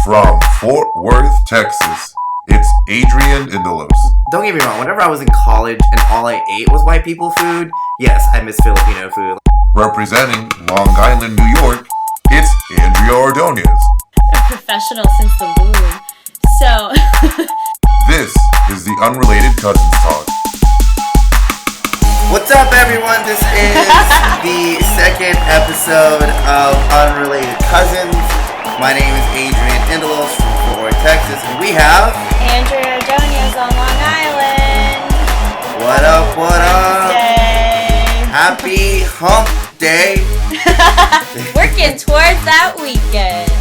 From Fort Worth, Texas, it's Adrian Indelos. Don't get me wrong, whenever I was in college and all I ate was white people food, yes, I miss Filipino food. Representing Long Island, New York, it's Andrea Ordonez. A professional since the womb. So, This is the Unrelated Cousins Talk. What's up, everyone? This is the second episode of Unrelated Cousins. My name is Adrian Indelos from Fort Worth, Texas, and we have... Andrea Ordonez on Long Island. What up, what up? Day. Happy hump day. Working towards that weekend.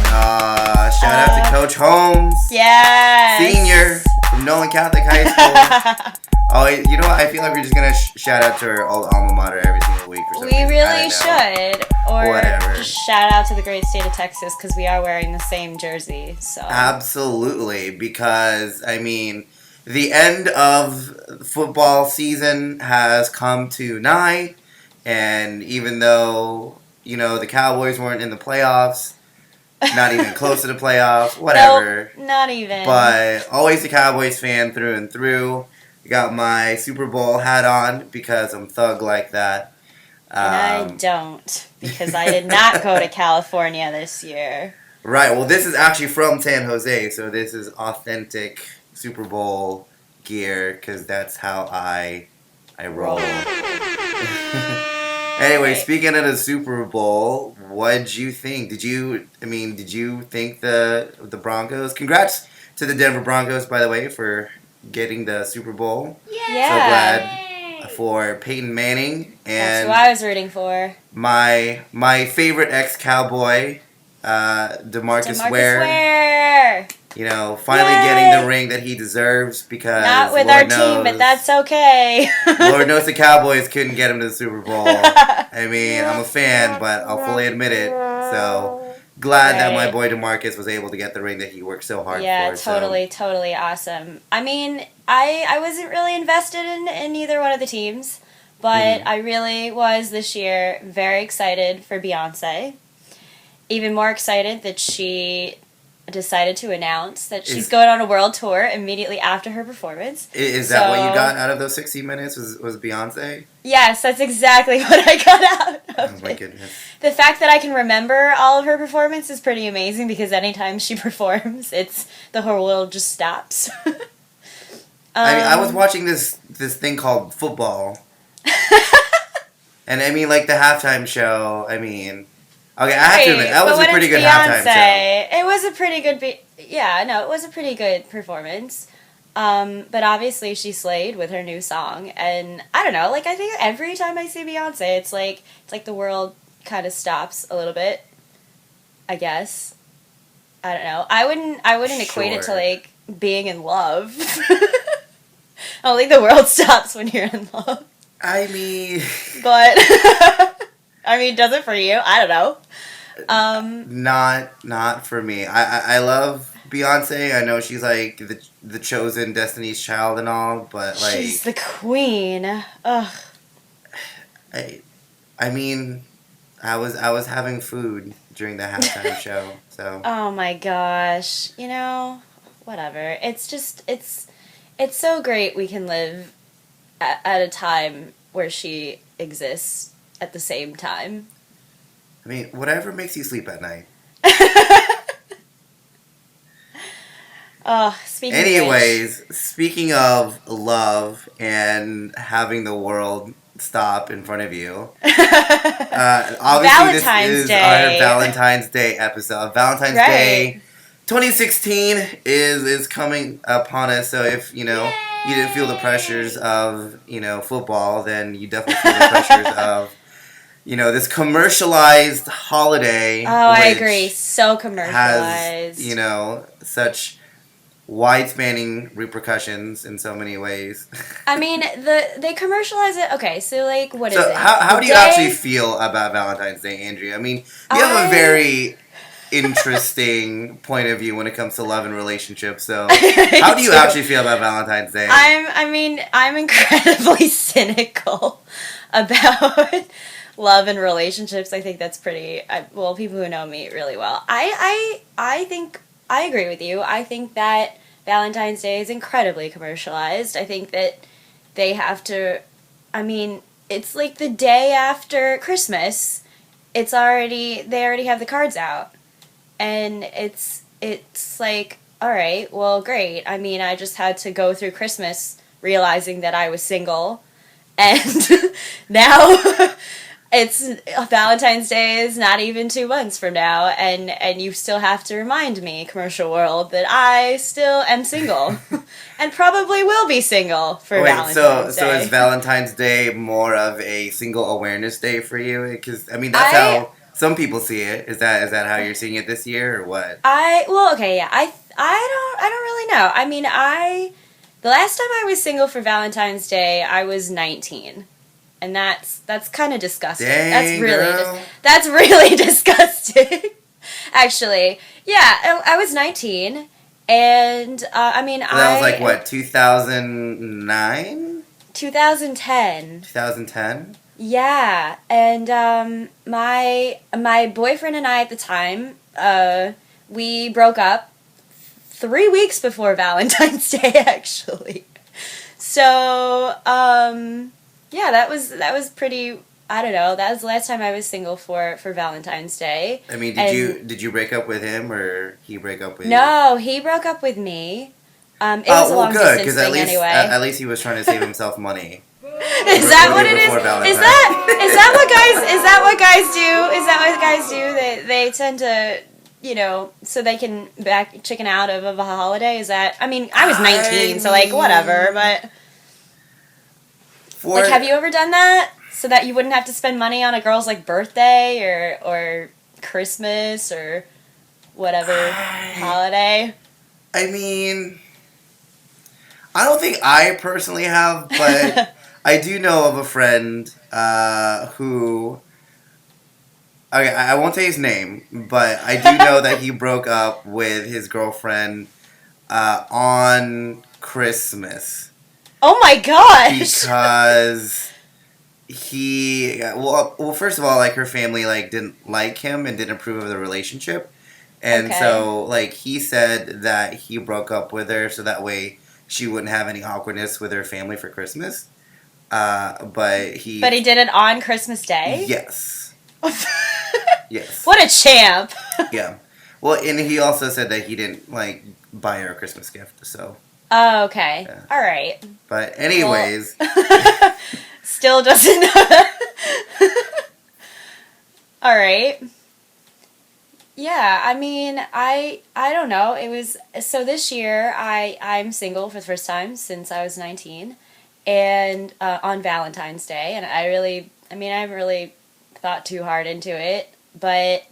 Shout out to Coach Holmes. Yes. Senior from Nolan Catholic High School. Oh, you know what? I feel like we're just going to shout out to our old alma mater every single week or something. We really should. Or Whatever. just shout out to the great state of Texas because we are wearing the same jersey. So Absolutely, because, I mean, the end of football season has come tonight, and even though, you know, the Cowboys weren't in the playoffs, not even close to the playoffs, whatever. Nope, not even. But always a Cowboys fan through and through. Got my Super Bowl hat on because I'm thug like that. And I don't, because I did not go to California this year. Right, well, this is actually from San Jose, so this is authentic Super Bowl gear, because that's how I roll. Anyway, speaking of the Super Bowl, what'd you think? Did you think the Broncos... Congrats to the Denver Broncos, by the way, for getting the Super Bowl. Yeah. So glad for Peyton Manning. And that's who I was rooting for. My favorite ex-Cowboy, DeMarcus Ware. You know, finally getting the ring that he deserves because not with Lord our team, knows, but that's okay. Lord knows the Cowboys couldn't get him to the Super Bowl. I mean, I'm a fan, but I'll fully admit it. So glad that my boy DeMarcus was able to get the ring that he worked so hard for. Yeah, totally awesome. I mean, I wasn't really invested in either one of the teams, but I really was this year very excited for Beyonce. Even more excited that she decided to announce that she's going on a world tour immediately after her performance. Is that what you got out of those 60 minutes was Beyonce? Yes, that's exactly what I got out of Oh my goodness. The fact that I can remember all of her performance is pretty amazing because anytime she performs, the whole world just stops. I mean, I was watching this thing called football. And I mean, like the halftime show, I mean... Okay, I have to admit, that was a pretty good halftime show. It was a pretty good... it was a pretty good performance. But obviously she slayed with her new song. And I don't know, like I think every time I see Beyonce, it's like the world kind of stops a little bit, I guess. I don't know. I wouldn't equate it to like being in love. I don't think the world stops when you're in love. I mean... But... I mean, does it for you? I don't know. Not for me. I love Beyonce. I know she's like the chosen Destiny's Child and all, but like she's the queen. Ugh. I mean, I was having food during the halftime show, so. Oh my gosh! You know, whatever. It's just it's so great we can live at a time where she exists. At the same time. I mean, whatever makes you sleep at night. Speaking of love and having the world stop in front of you, obviously Valentine's this is Day. our Valentine's Day episode. Valentine's Day 2016 is coming upon us, so if, you know, you didn't feel the pressures of, you know, football, then you definitely feel the pressures of, you know, this commercialized holiday. Oh, I agree. So commercialized. Has, you know, such wide-spanning repercussions in so many ways. I mean, they commercialize it. Okay, so like, what is it? How do you actually feel about Valentine's Day, Andrea? I mean, you have a very interesting point of view when it comes to love and relationships. So, how do you actually feel about Valentine's Day? I'm incredibly cynical about love and relationships. I think that's pretty. Well, people who know me really well, I think I agree with you. I think that Valentine's Day is incredibly commercialized. I think that they have to, I mean, it's like the day after Christmas. They already have the cards out. And it's like, all right, well, great. I mean, I just had to go through Christmas realizing that I was single, and now it's Valentine's Day is not even 2 months from now, and you still have to remind me, commercial world, that I still am single, and probably will be single for Valentine's Day. So is Valentine's Day more of a single awareness day for you? Because I mean, that's how some people see it. Is that how you're seeing it this year, or what? I don't really know. I mean, the last time I was single for Valentine's Day, I was 19. And that's kind of disgusting. Dang, that's really disgusting. Actually, yeah, I was 19, and I mean, so that was like what, 2009? 2010. 2010. Yeah, and my boyfriend and I at the time, we broke up 3 weeks before Valentine's Day, actually. So, yeah, that was pretty. I don't know. That was the last time I was single for Valentine's Day. I mean, did you break up with him, or he break up with you? No, he broke up with me. It was a long distance thing anyway. At least he was trying to save himself money. Is that what it is? Is that what guys do? Is that what guys do? They tend to, so they can back chicken out of a holiday. Is that? I mean, I was 19, so like whatever. But like, have you ever done that so that you wouldn't have to spend money on a girl's like birthday or Christmas or whatever holiday? I mean, I don't think I personally have, but I do know of a friend who. Okay, I won't say his name, but I do know that he broke up with his girlfriend on Christmas. Oh my gosh! Because well, first of all, like, her family like didn't like him and didn't approve of the relationship, and so like he said that he broke up with her so that way she wouldn't have any awkwardness with her family for Christmas. But he did it on Christmas Day? Yes. Yes. What a champ. Yeah. Well, and he also said that he didn't like buy her a Christmas gift, so. Oh, okay. Yeah. All right. But anyways, still doesn't. All right. Yeah, I mean, I don't know. It was so this year I'm single for the first time since I was 19, and on Valentine's Day, and I haven't really thought too hard into it, but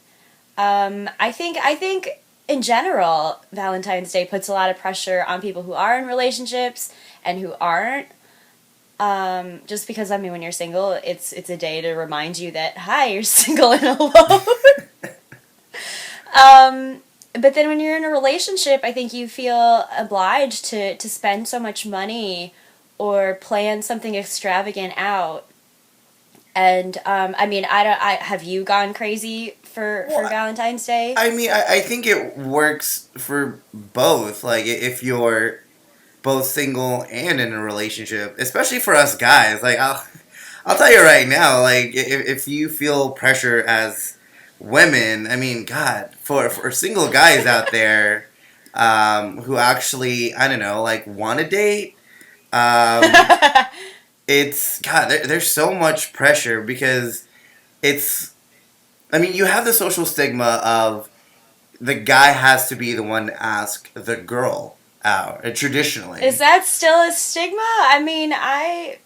I think in general Valentine's Day puts a lot of pressure on people who are in relationships and who aren't. Just because, I mean, when you're single, it's a day to remind you that, hi, you're single and alone. But then when you're in a relationship, I think you feel obliged to spend so much money or plan something extravagant out. And, I mean, have you gone crazy for Valentine's Day? I mean, I think it works for both. Like, if you're both single and in a relationship, especially for us guys, like, I'll tell you right now, like, if you feel pressure as women, I mean, God, for single guys out there, who actually, I don't know, like, want to date, it's, God, there's so much pressure because it's, I mean, you have the social stigma of the guy has to be the one to ask the girl out, traditionally. Is that still a stigma? I mean,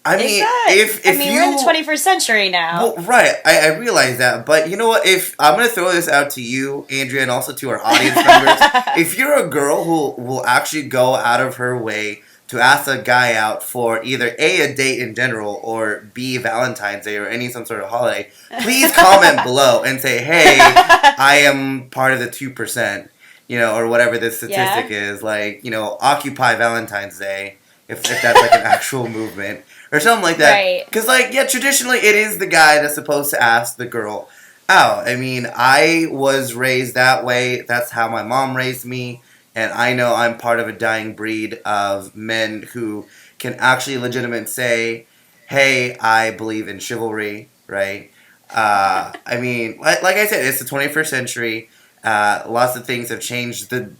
we're in the 21st century now. Well, right, I realize that, but you know what? If I'm going to throw this out to you, Andrea, and also to our audience members, if you're a girl who will actually go out of her way to ask a guy out for either A, date in general, or B, Valentine's Day, or some sort of holiday, please comment below and say, hey, I am part of the 2%, or whatever this statistic is. Like, Occupy Valentine's Day, if that's like an actual movement, or something like that. Right. Because, like, yeah, traditionally it is the guy that's supposed to ask the girl. Oh, I mean, I was raised that way. That's how my mom raised me. And I know I'm part of a dying breed of men who can actually legitimately say, hey, I believe in chivalry, right? I mean, like I said, it's the 21st century. Lots of things have changed. The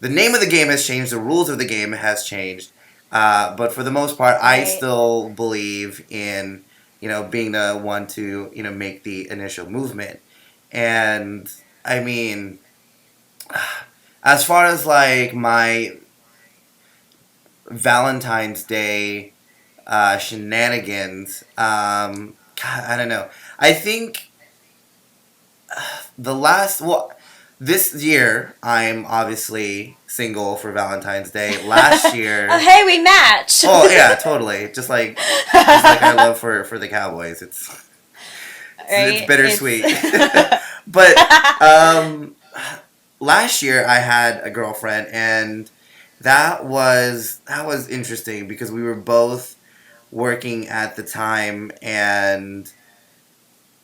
name of the game has changed. The rules of the game has changed. But for the most part, I Right. still believe in being the one to make the initial movement. And I mean, as far as like my Valentine's Day shenanigans, God, I don't know. I think the last well this year I'm obviously single for Valentine's Day. Last Oh, year, hey, we match. oh yeah, totally. Just like our love for the Cowboys. It's Right? bittersweet. But last year I had a girlfriend, and that was interesting because we were both working at the time. And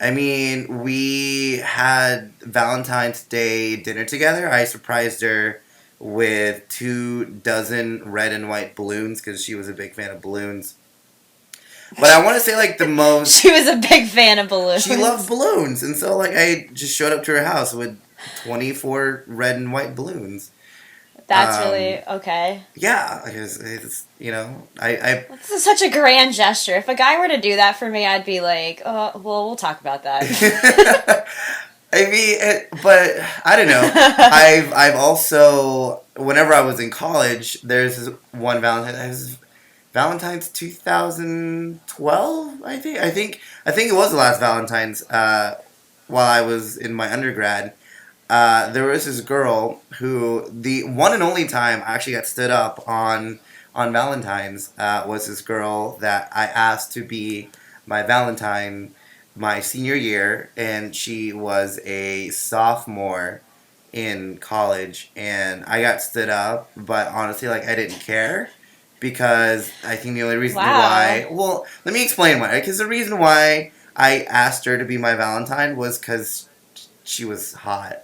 I mean, we had Valentine's Day dinner together. I surprised her with 2 dozen red and white balloons because she was a big fan of balloons. But I want to say like the most She was a big fan of balloons. she loved balloons, and so like I just showed up to her house with 24 red and white balloons. That's really okay. Yeah, it's I This is such a grand gesture. If a guy were to do that for me, I'd be like, oh, well, we'll talk about that. I mean, but I don't know. I've also whenever I was in college, there's this one Valentine's 2012. I think it was the last Valentine's. While I was in my undergrad, there was this girl who the one and only time I actually got stood up on Valentine's was this girl that I asked to be my Valentine my senior year, and she was a sophomore in college, and I got stood up, but honestly, like I didn't care because I think the only reason Wow. why, well, let me explain why. Because the reason why I asked her to be my Valentine was because she was hot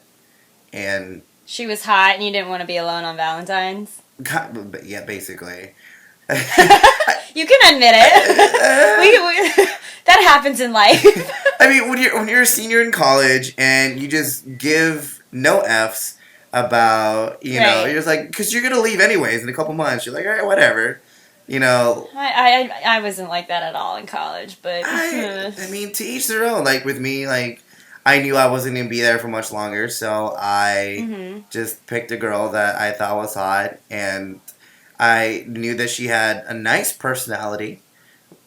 and She was hot and you didn't want to be alone on Valentine's. but yeah, basically. You can admit it. we that happens in life. I mean, when you're a senior in college and you just give no f's about Right. you're just like because you're gonna leave anyways in a couple months. You're like, all right, whatever, you know. I wasn't like that at all in college, but I mean, to each their own. Like with me, like I knew I wasn't gonna be there for much longer, so I Mhm. just picked a girl that I thought was hot, and I knew that she had a nice personality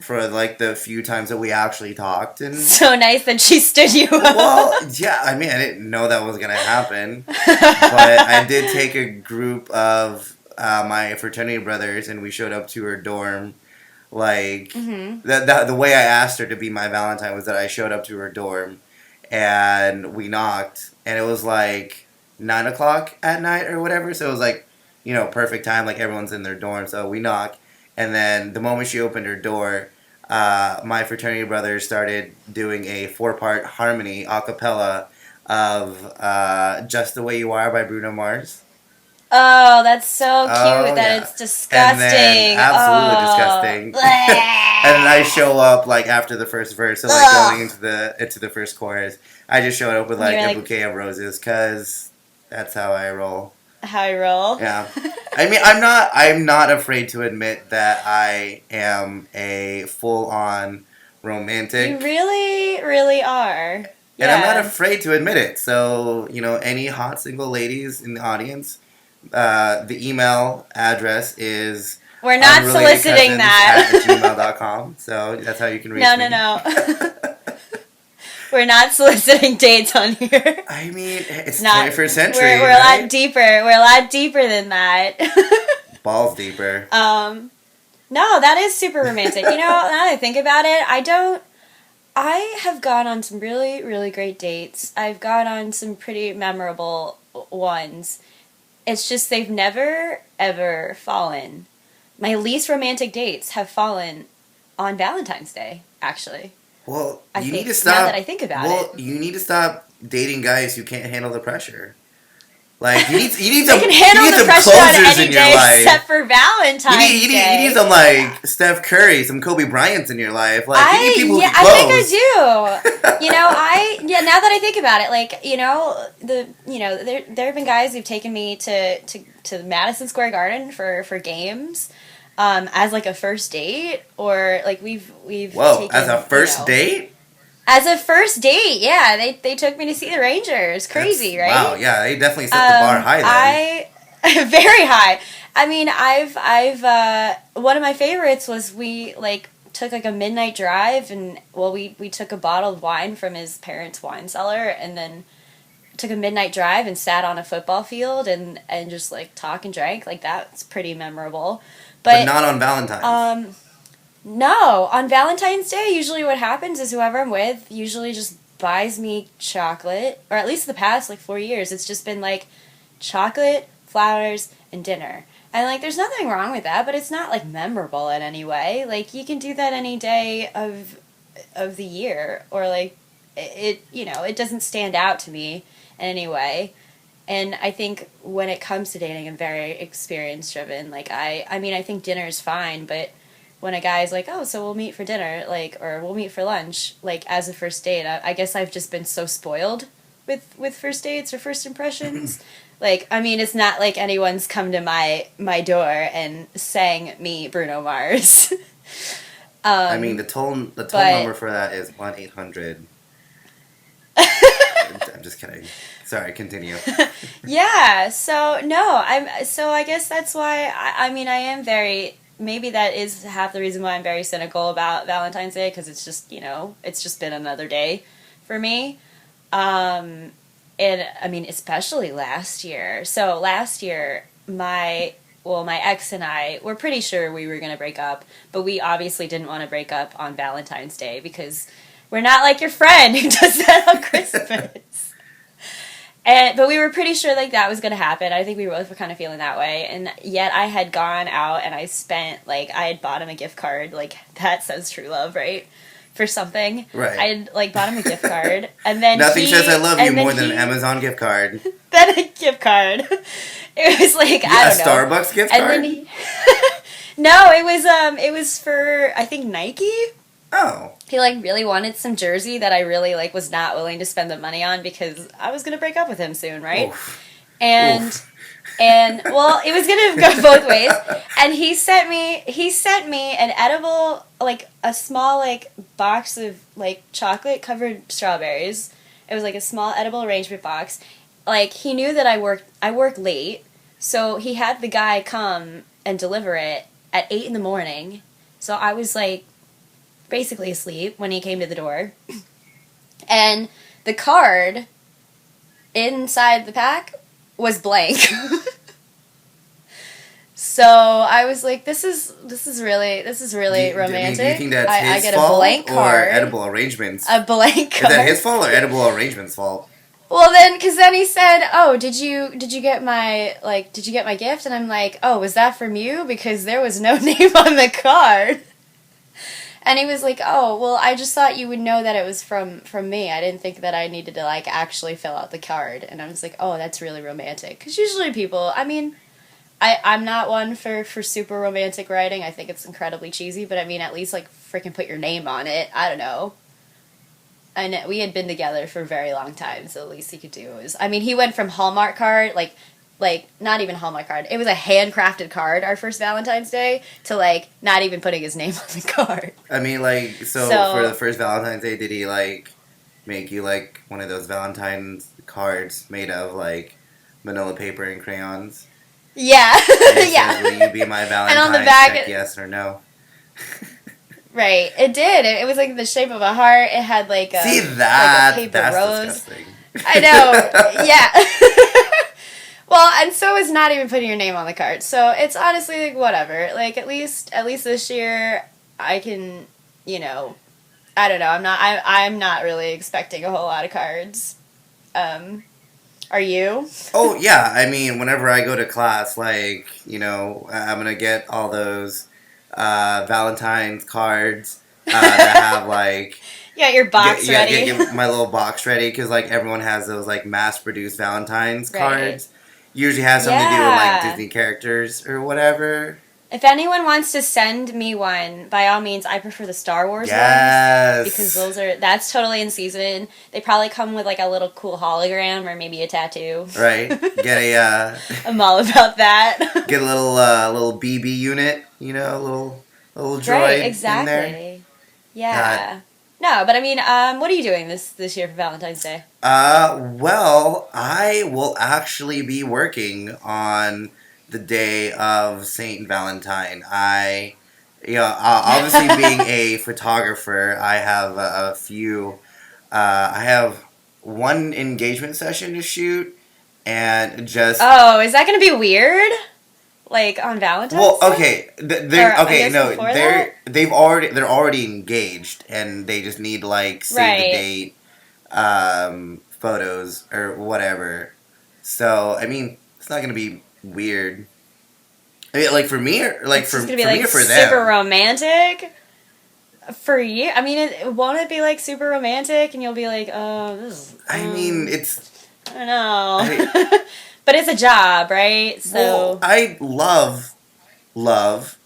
for like the few times that we actually talked. And So nice that she stood you well, up. yeah, I mean, I didn't know that was gonna happen, but I did take a group of my fraternity brothers, and we showed up to her dorm. Like Mhm. the way I asked her to be my Valentine was that I showed up to her dorm, and we knocked, and it was like 9 o'clock at night or whatever. So it was like, perfect time. Like everyone's in their dorm, so we knock, and then the moment she opened her door, my fraternity brothers started doing a 4-part harmony a cappella of "Just the Way You Are" by Bruno Mars. Oh, that's so cute Oh that yeah. it's And then disgusting. absolutely Oh. disgusting. And then I Bleh. show up like after the first verse, so like going Ugh. into the first chorus, I just showed up with And like you're a like, bouquet of roses because that's how I roll. how I roll. Yeah. I mean, I'm not afraid to admit that I am a full on You romantic, really, really are. and I'm not Yeah. afraid to admit it. So, any hot single ladies in the audience, the email address is We're not soliciting unrelatedcousins at that. gmail.com. So that's how you can reach No, no, me. no. We're not soliciting dates on here. I mean, it's Not. 21st century, We're a lot right? deeper. We're a lot deeper than that. Balls deeper. No, that is super romantic. Now that I think about it, I have gone on some really, really great dates. I've gone on some pretty memorable ones. It's just they've never, ever fallen. My least romantic dates have fallen on Valentine's Day, actually. Well, I you think need to stop. now that I think about it. You need to stop dating guys who can't handle the pressure. Like you need I some can you handle need the some pressure on closers any in your day life. except for Valentine's You Day. need some like Steph Curry, some Kobe Bryants in your life. Like you need people who can I think I close. do. Now that I think about it, like there have been guys who've taken me to Madison Square Garden for games, as like a first date, or like we've Whoa, taken, as a first date? as a first date, yeah, they took me to see the Rangers. Crazy, right? Wow, yeah, they definitely set the bar high then. Very high. I mean, I've one of my favorites was we like took like a midnight drive, and well, we took a bottle of wine from his parents' wine cellar, and then took a midnight drive and sat on a football field and just like talk and drank. Like that's pretty memorable. But not on Valentine's. No, on Valentine's Day, usually what happens is whoever I'm with usually just buys me chocolate, or at least the past like 4 years, it's just been like chocolate, flowers, and dinner. And like, there's nothing wrong with that, but it's not like memorable in any way. Like, you can do that any day of the year, or like it doesn't stand out to me in any way. And I think when it comes to dating, I'm very experience driven. Like I mean, I think dinner is fine, but when a guy's like, oh, so we'll meet for dinner, like, or we'll meet for lunch, like, as a first date, I guess I've just been so spoiled with first dates or first impressions. Like, I mean, it's not like anyone's come to my door and sang me Bruno Mars. I mean, the toll number for that is 1-800. I'm just kidding. Sorry, continue. Yeah, so no, I guess that's why I mean, I am very, maybe that is half the reason why I'm very cynical about Valentine's Day, because it's just, it's just been another day for me. And I mean, especially last year. So last year, my ex and I were pretty sure we were going to break up, but we obviously didn't want to break up on Valentine's Day because we're not like your friend who does that on Christmas. But we were pretty sure like that was going to happen. I think we both were kind of feeling that way. And yet I had gone out and I spent, like, I had bought him a gift card. Like, that says true love, right? For something. Right. I had, like, bought him a gift card. And then Nothing says I love you more than an Amazon gift card. Then a gift card. It was like, I don't know. A Starbucks gift card? And then no, it was for, I think, Nike. Oh. He, like, really wanted some jersey that I really, like, was not willing to spend the money on because I was going to break up with him soon, right? Oof. And, Oof. well, it was going to go both ways. And he sent me an edible, like, a small, like, box of, like, chocolate-covered strawberries. It was, like, a small edible arrangement box. Like, he knew that I work late, so he had the guy come and deliver it at 8 in the morning. So I was, like, basically asleep when he came to the door. And the card inside the pack was blank. So I was like, this is really romantic. Do you think that's his I get fault a blank card, or Edible Arrangements? A blank card. Is that his fault or Edible Arrangements' fault? Well, because then he said, "Oh, did you get my gift?" And I'm like, "Oh, was that from you? Because there was no name on the card." And he was like, "Oh, well, I just thought you would know that it was from me. I didn't think that I needed to, like, actually fill out the card." And I was like, "Oh, that's really romantic." Because usually people, I mean, I'm not one for super romantic writing. I think it's incredibly cheesy. But, I mean, at least, like, freaking put your name on it. I don't know. I know we had been together for a very long time, so the least he could do was... I mean, he went from Hallmark card, like not even Hallmark card. It was a handcrafted card, our first Valentine's Day, to, like, not even putting his name on the card. I mean, like, so for the first Valentine's Day, did he, like, make you, like, one of those Valentine's cards made of, like, manila paper and crayons? Yeah. And yeah. says, will you be my Valentine? And on the back... Check yes or no. Right, it did. It was like the shape of a heart. It had like a paper that's rose. Disgusting. I know. Yeah. Well, and so is not even putting your name on the card. So it's honestly like whatever. Like at least this year I can, I don't know. I'm not really expecting a whole lot of cards. Are you? Oh yeah. I mean, whenever I go to class, like I'm gonna get all those Valentine's cards that have like You got your box ready. Get my little box ready because like everyone has those like mass-produced Valentine's cards. Usually has something to do with like Disney characters or whatever. If anyone wants to send me one, by all means, I prefer the Star Wars ones because that's totally in season. They probably come with like a little cool hologram or maybe a tattoo. Right. Get a. I'm all about that. Get a little BB unit, little droid in there. Yeah. No, but I mean, what are you doing this year for Valentine's Day? Well, I will actually be working on the day of Saint Valentine. Obviously being a photographer, I have a few. I have one engagement session to shoot, and just. Oh, is that going to be weird? Like on Valentine's Well, Day? okay, they're already engaged, and they just need like save the date, photos or whatever. So I mean, it's not gonna be weird. I mean, like for me, or like for me or for them. Super romantic. For you, I mean, won't it be like super romantic, and you'll be like, oh, this is. I mean, it's. I don't know. But it's a job, right? So well, I love,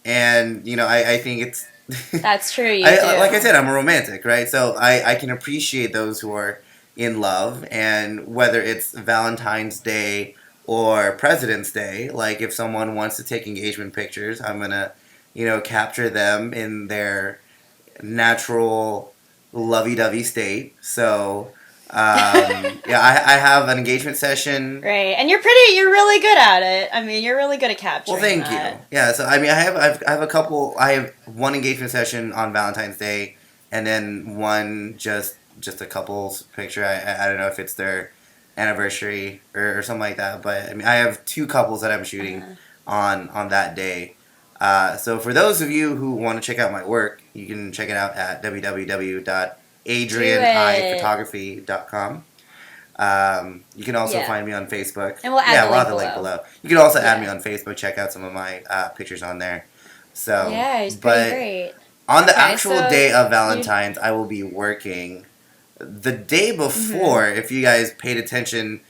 and I think it's. That's true. You do. Like I said, I'm a romantic, right? So I can appreciate those who are in love, and whether it's Valentine's Day or President's Day, like if someone wants to take engagement pictures, I'm gonna, capture them in their natural lovey-dovey state. So. I have an engagement session. Right, and you're really good at it. I mean, you're really good at capturing. Well, thank you. Yeah, so I mean, I have a couple. I have one engagement session on Valentine's Day, and then one just a couple's picture. I don't know if it's their anniversary or something like that, but I mean, I have two couples that I'm shooting on that day. So for those of you who want to check out my work, you can check it out at www.adrianiphotography.com. You can also find me on Facebook. And we'll add the link below. You can also add me on Facebook. Check out some of my pictures on there. So yeah, it's pretty great. On the actual day of Valentine's, I will be working. The day before, if you guys paid attention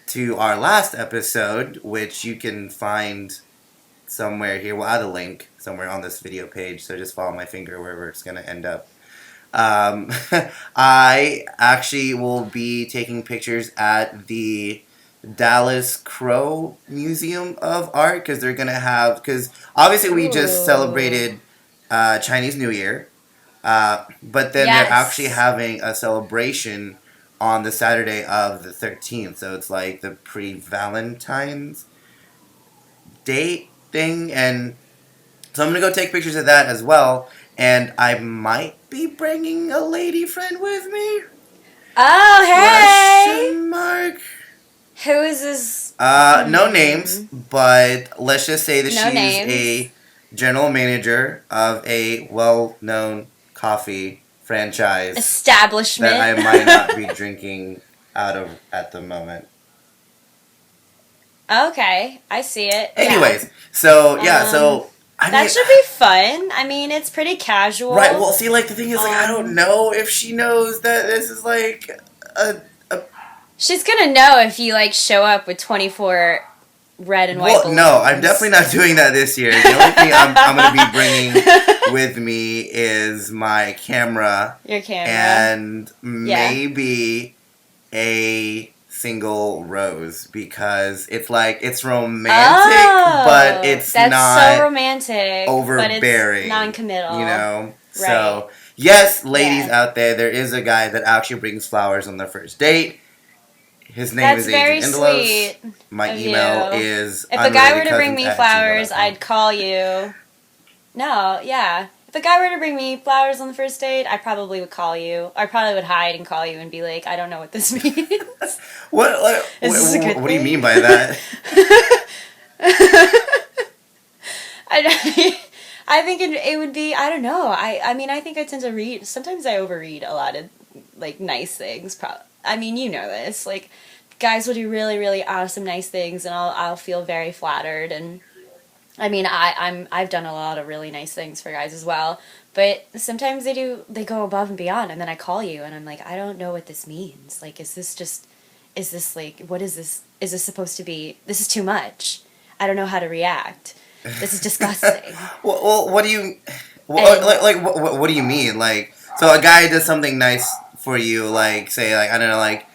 to our last episode, which you can find somewhere here. We'll add a link somewhere on this video page, so just follow my finger wherever it's going to end up. I actually will be taking pictures at the Dallas Crow Museum of Art because they're going to have, because obviously we just celebrated Chinese New Year, but then they're actually having a celebration on the Saturday of the 13th, so it's like the pre-Valentine's date thing, and so I'm going to go take pictures of that as well. And I might be bringing a lady friend with me. Oh, hey! Question mark. Who is this? No names, but let's just say that she's a general manager of a well-known coffee franchise. Establishment. That I might not be drinking out of at the moment. Okay, I see it. Anyways, so that should be fun. I mean, it's pretty casual. Right, well, see, like, the thing is, like, I don't know if she knows that this is, like, a... She's gonna know if you, like, show up with 24 red and white balloons. No, I'm definitely not doing that this year. The only thing I'm going to be bringing with me is my camera. Your camera. And maybe a single rose, because it's like, it's romantic, but it's not so romantic, overbearing, but it's non-committal, Right. So yes, ladies out there is a guy that actually brings flowers on their first date. His name is Adrian Indelos. My email is if a guy were to bring me flowers, I'd call you. No, yeah. If a guy were to bring me flowers on the first date, I probably would call you. I probably would hide and call you and be like, I don't know what this means. What do you mean by that? I think it would be, I don't know. I mean, I think I tend to read, sometimes I overread a lot of, like, nice things. I mean, you know this. Like, guys will do really, really awesome, nice things, and I'll feel very flattered, and I mean, I've done a lot of really nice things for guys as well, but sometimes they go above and beyond, and then I call you and I'm like, I don't know what this means. Like, is this like, what is this? Is this supposed to be? This is too much. I don't know how to react. This is disgusting. Well, what do you, And what do you mean? Like, so a guy does something nice for you, like, say, like, I don't know, like,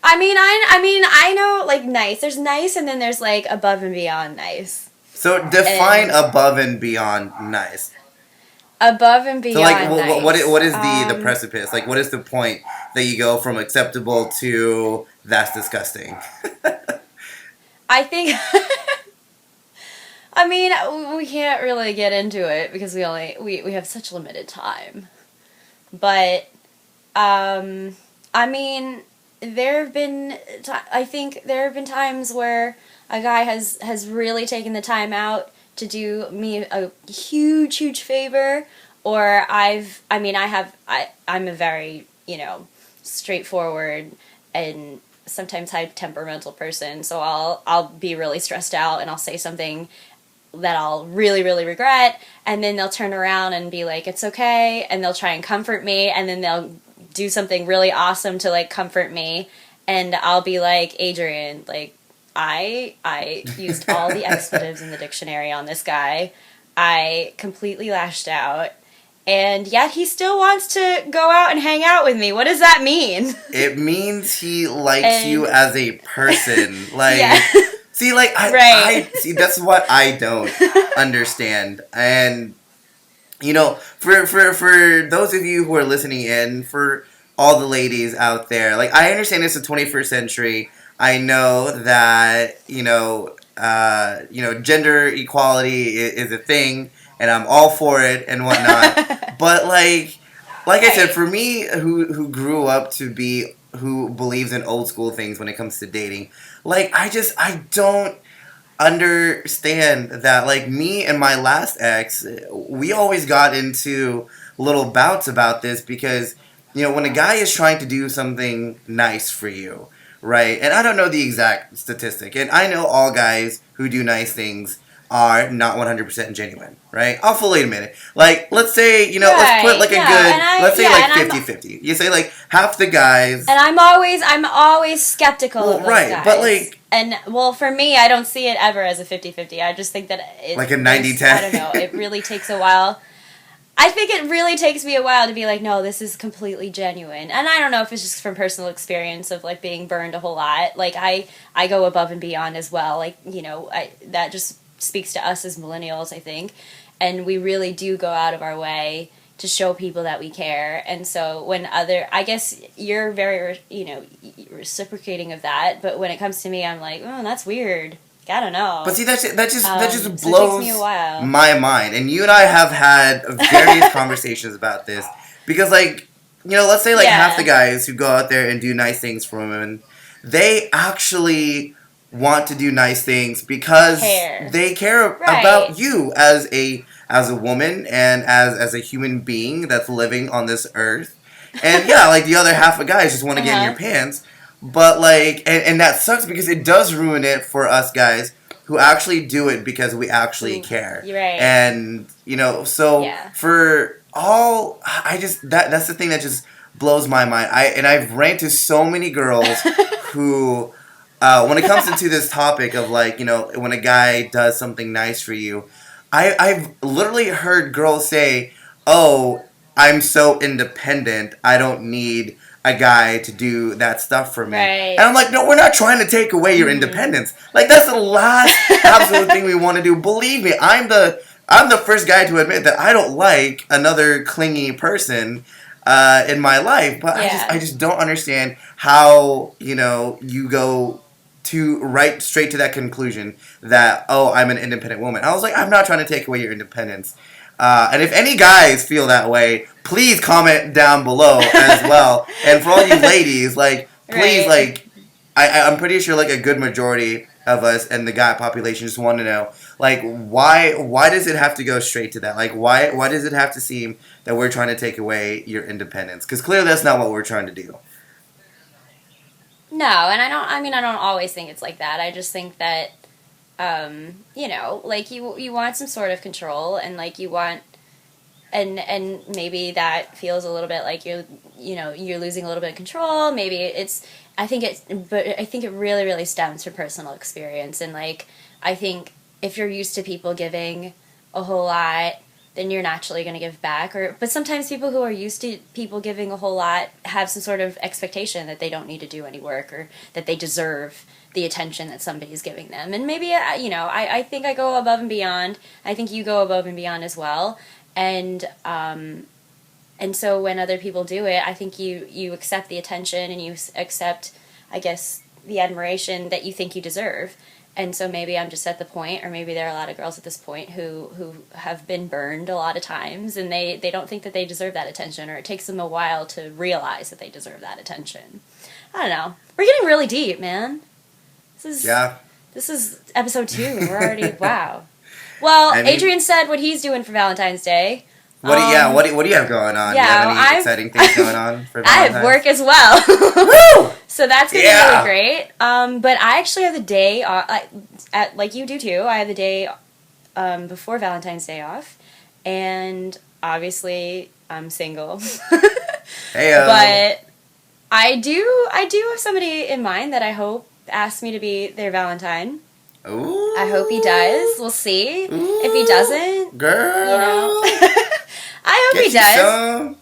I know like nice. There's nice, and then there's like above and beyond nice. so define And above and beyond nice. above and So, like, beyond nice. what is the precipice? Like, what is the point that you go from acceptable to that's disgusting? I think. I mean, we can't really get into it because we have such limited time. But I mean, I think there have been times where a guy has really taken the time out to do me a huge favor, or I'm a very, straightforward and sometimes high temperamental person, so I'll be really stressed out and I'll say something that I'll really regret, and then they'll turn around and be like, it's okay, and they'll try and comfort me, and then they'll do something really awesome to like comfort me, and I'll be like, Adrian, like, I used all the expletives in the dictionary on this guy. I completely lashed out, and yet he still wants to go out and hang out with me. What does that mean? It means he likes you as a person. Like, yeah. see, like, Right. I see, that's what I don't understand. And, for those of you who are listening in, for all the ladies out there, like, I understand it's the 21st century. I know that, gender equality is a thing, and I'm all for it and whatnot. But, like I said, Right. for me, who grew up to be, who believes in old school things when it comes to dating, like, I don't understand that. Like, me and my last ex, we always got into little bouts about this because, when a guy is trying to do something nice for you, right? And I don't know the exact statistic, and I know all guys who do nice things are not 100% genuine, right? I'll fully admit it. Like, let's say, let's put Right. like a No, good, and I let's say yeah, like and I'm 50-50. You say like half the guys. and I'm always skeptical Well, of those right, guys. but like, and well, for me, I don't see it ever as a 50-50. I just think that like a 90-10. I don't know. It really takes a while. I think it really takes me a while to be like, no, this is completely genuine. And I don't know if it's just from personal experience of like being burned a whole lot. Like I go above and beyond as well. Like, that just speaks to us as millennials, I think. And we really do go out of our way to show people that we care. And so I guess you're very, reciprocating of that. But when it comes to me, I'm like, oh, that's weird. I don't know. But see, that just So it blows takes me a while. my mind. And you and I have had various conversations about this because, like, let's say like half the guys who go out there and do nice things for women, they actually want to do nice things because they care about you as a woman and as a human being that's living on this earth. And yeah, like the other half of guys just want to get in your pants. But like, and that sucks because it does ruin it for us guys who actually do it because we actually care. Right. And so for all, that's the thing that just blows my mind. I've ran into so many girls who, when it comes into this topic of like, when a guy does something nice for you, I've literally heard girls say, "Oh, I'm so independent. I don't need a guy to do that stuff for me." Right. And I'm like, no, we're not trying to take away your independence. Like, that's the last absolute thing we want to do. Believe me, I'm the first guy to admit that I don't like another clingy person in my life. But I just don't understand how, you go to right straight to that conclusion that, oh, I'm an independent woman. I was like, I'm not trying to take away your independence. And if any guys feel that way, please comment down below as well. And for all you ladies, like, please, like, I'm pretty sure, like, a good majority of us and the guy population just want to know, like, why does it have to go straight to that? Like, why does it have to seem that we're trying to take away your independence? Because clearly that's not what we're trying to do. No, and I don't always think it's like that. I just think that you know, like you want some sort of control, and like you want, and maybe that feels a little bit like you're losing a little bit of control. Maybe but I think it really, really stems from personal experience. And like, I think if you're used to people giving a whole lot, then you're naturally going to give back. But sometimes people who are used to people giving a whole lot have some sort of expectation that they don't need to do any work, or that they deserve the attention that somebody's giving them. And maybe, I think I go above and beyond. I think you go above and beyond as well. And so when other people do it, I think you accept the attention, and you accept, I guess, the admiration that you think you deserve. And so maybe I'm just at the point, or maybe there are a lot of girls at this point who have been burned a lot of times, and they don't think that they deserve that attention, or it takes them a while to realize that they deserve that attention. I don't know. We're getting really deep, man. This is episode 2. We're already, wow. Well, Adrian said what he's doing for Valentine's Day. What do you have going on? Yeah, do you have any exciting things going on for Valentine's? I have work as well. Woo! So that's going to be really great. But I actually have the day off, like you do too. I have the day before Valentine's Day off. And obviously I'm single. Heyo. But I do have somebody in mind that I hope asks me to be their Valentine. Ooh. I hope he does. We'll see. Ooh. If he doesn't, girl, I hope he does. Some.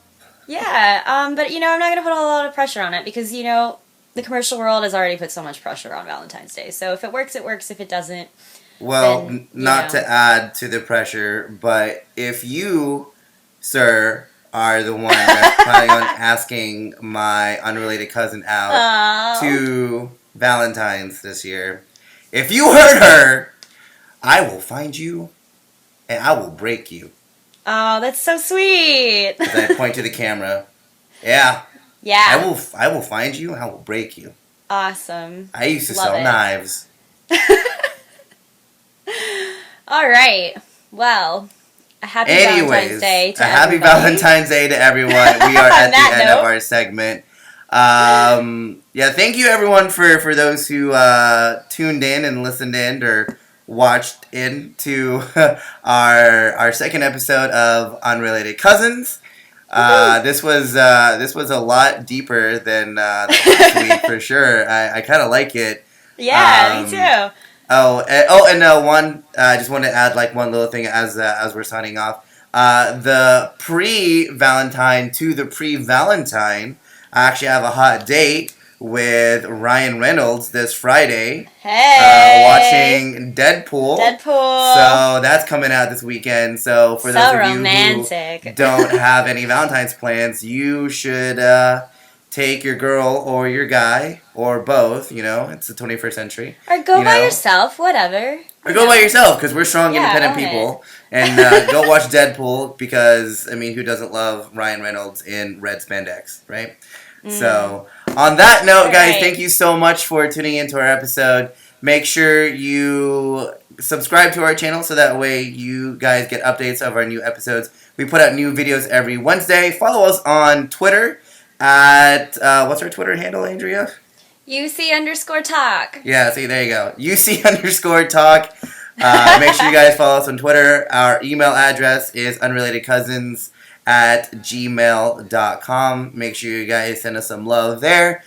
Yeah, but I'm not going to put a lot of pressure on it, because the commercial world has already put so much pressure on Valentine's Day. So if it works, it works. If it doesn't, well, then, not to add to the pressure, but if you, sir, are the one that's planning on asking my unrelated cousin out to Valentine's this year, if you hurt her, I will find you and I will break you. Oh, that's so sweet. As I point to the camera. Yeah. Yeah. I will find you and I will break you. Awesome. I used to Love sell it. knives. All right. Well, a happy Valentine's Day to a happy everybody. Valentine's Day to everyone. We are at the end of our segment. Thank you everyone for those who tuned in and listened in or watched into our second episode of Unrelated Cousins. This was a lot deeper than last week for sure. I kind of like it. Yeah, me too. I just wanted to add like one little thing as we're signing off. The pre-Valentine to the pre-Valentine. I actually have a hot date with Ryan Reynolds this Friday. Hey! Watching Deadpool. So that's coming out this weekend. So for those of romantic. you who don't have any Valentine's plans, you should take your girl or your guy or both. It's the 21st century. Or go by yourself, whatever. Or go by yourself, because we're strong, independent people. And go watch Deadpool, because, who doesn't love Ryan Reynolds in red spandex, right? So, on that note, guys, thank you so much for tuning into our episode. Make sure you subscribe to our channel so that way you guys get updates of our new episodes. We put out new videos every Wednesday. Follow us on Twitter at, what's our Twitter handle, Andrea? UC_talk. Yeah, see, there you go. UC_talk. Make sure you guys follow us on Twitter. Our email address is unrelatedcousins@gmail.com. Make sure you guys send us some love there.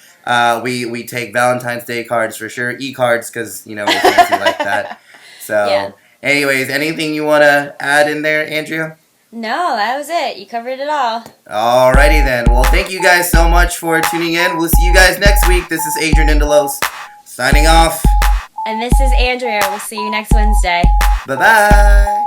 We take Valentine's Day cards for sure. E-cards, because, we're fancy like that. So, anyways, anything you want to add in there, Andrea? No, that was it. You covered it all. Alrighty then. Well, thank you guys so much for tuning in. We'll see you guys next week. This is Adrian Indelos signing off. And this is Andrea. We'll see you next Wednesday. Bye-bye.